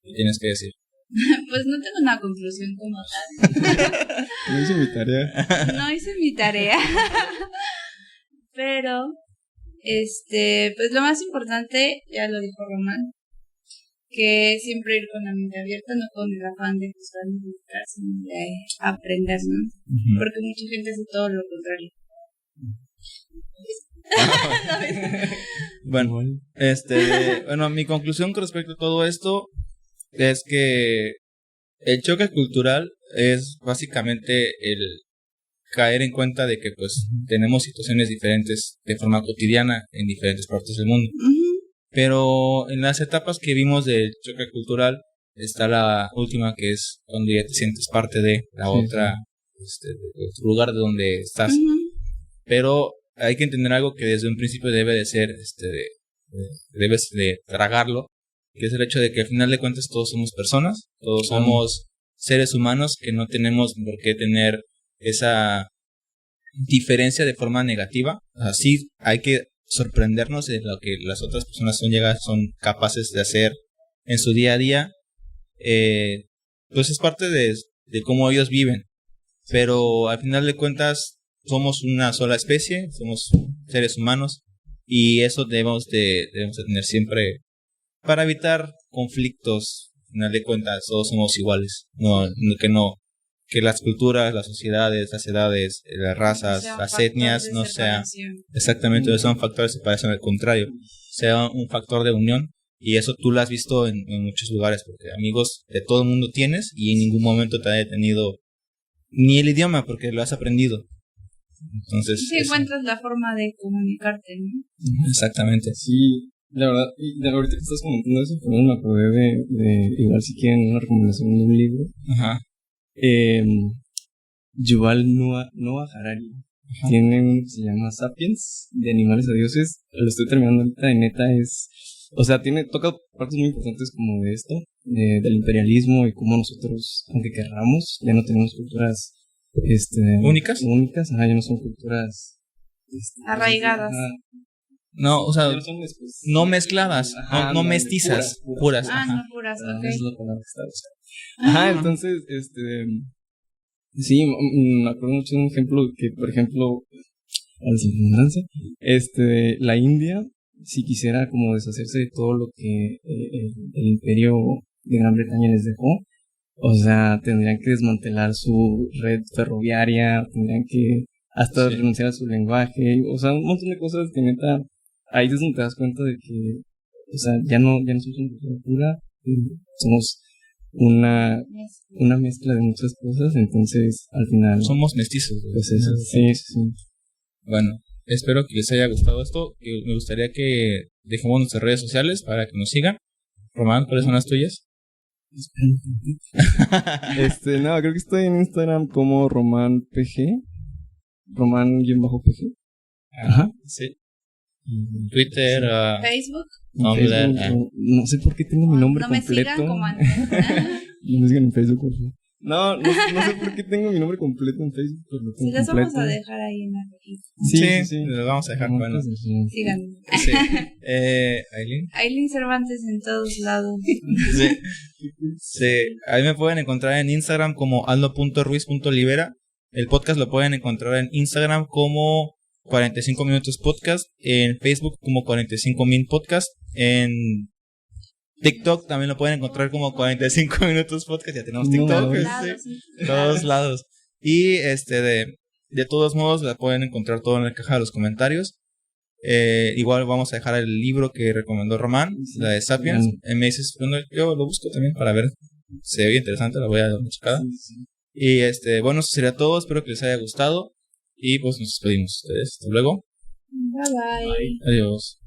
Speaker 2: ¿qué tienes que decir?
Speaker 1: Pues no tengo una conclusión como tal.
Speaker 3: No hice mi tarea.
Speaker 1: No hice mi tarea. Pero, pues lo más importante, ya lo dijo Román, que siempre ir con la mente abierta, no con el afán de buscar ni buscar, sino de aprender, ¿no? Porque mucha gente hace todo lo contrario.
Speaker 2: Bueno, mi conclusión con respecto a todo esto es que el choque cultural es básicamente el caer en cuenta de que pues tenemos situaciones diferentes de forma cotidiana en diferentes partes del mundo. Pero en las etapas que vimos del choque cultural está la última, que es cuando ya te sientes parte de la otra, de otro lugar de donde estás. Pero hay que entender algo que desde un principio debe de ser, debes de tragarlo, que es el hecho de que al final de cuentas todos somos personas, todos somos seres humanos que no tenemos por qué tener esa diferencia de forma negativa. Así hay que sorprendernos de lo que las otras personas son capaces de hacer en su día a día. Pues es parte de cómo ellos viven, pero al final de cuentas somos una sola especie, somos seres humanos y eso debemos de tener siempre para evitar conflictos. Al final de cuentas todos somos iguales, que las culturas, las sociedades, las edades, las razas, las etnias no sean exactamente, no sean factores de separación, al contrario, sea un factor de unión. Y eso tú lo has visto en muchos lugares, porque amigos de todo el mundo tienes y en ningún momento te ha detenido ni el idioma, porque lo has aprendido. Entonces,
Speaker 1: sí, encuentras la forma de comunicarte, ¿no?
Speaker 2: Exactamente.
Speaker 3: Sí, la verdad, y ahorita que estás comentando eso, también me acordé de igual si quieren una recomendación de un libro.
Speaker 2: Ajá.
Speaker 3: Yuval Noah Harari. Tiene uno que se llama Sapiens, de animales a dioses. Lo estoy terminando ahorita y neta o sea, toca partes muy importantes como de esto, del imperialismo y cómo nosotros, aunque querramos, ya no tenemos culturas
Speaker 2: únicas,
Speaker 3: ya no son culturas
Speaker 1: arraigadas.
Speaker 2: No, o sea, no mezcladas,
Speaker 3: ajá,
Speaker 2: no mestizas, puras.
Speaker 1: No puras, ok.
Speaker 3: Es la palabra que estaba buscando. Entonces, Sí, me acuerdo mucho de un ejemplo que, por ejemplo, a la redundancia, la India, si quisiera como deshacerse de todo lo que el imperio de Gran Bretaña les dejó, o sea, tendrían que desmantelar su red ferroviaria, tendrían que hasta renunciar a su lenguaje, o sea, un montón de cosas que neta, ahí es donde te das cuenta de que, o sea, ya no somos una cultura pura, somos una mezcla de muchas cosas, entonces al final
Speaker 2: somos mestizos.
Speaker 3: Pues eso, sí.
Speaker 2: Bueno, espero que les haya gustado esto. Me gustaría que dejemos nuestras redes sociales para que nos sigan. Román, ¿cuáles son las tuyas?
Speaker 3: No, creo que estoy en Instagram como RománPG, Román-PG.
Speaker 2: Ajá, sí. Twitter,
Speaker 1: Facebook.
Speaker 3: No sé por qué tengo mi nombre completo.
Speaker 1: No me sigan como antes.
Speaker 3: No me sigan en Facebook, por favor. No sé por qué tengo mi nombre completo en Facebook, pero lo tengo
Speaker 1: Sí, los
Speaker 3: completo.
Speaker 1: vamos a dejar ahí en la
Speaker 3: rejita. Sí,
Speaker 2: los vamos a dejar. Bueno.
Speaker 1: Síganme.
Speaker 2: Sí. Aileen.
Speaker 1: Aileen Cervantes en todos lados.
Speaker 2: Sí. Ahí me pueden encontrar en Instagram como aldo.ruiz.libera. El podcast lo pueden encontrar en Instagram como 45 Minutos Podcast, en Facebook como 45min Podcast, en TikTok también lo pueden encontrar como 45 Minutos Podcast. Ya tenemos TikTok. Todos lados. Y de todos modos la pueden encontrar todo en la caja de los comentarios. Igual vamos a dejar el libro que recomendó Román, la de Sapiens. Me dices, bueno, yo lo busco también para ver. Se ve interesante, la voy a dar una checada. Y bueno, eso sería todo. Espero que les haya gustado. Y pues nos despedimos. Ustedes, hasta luego.
Speaker 1: Bye bye.
Speaker 2: Adiós.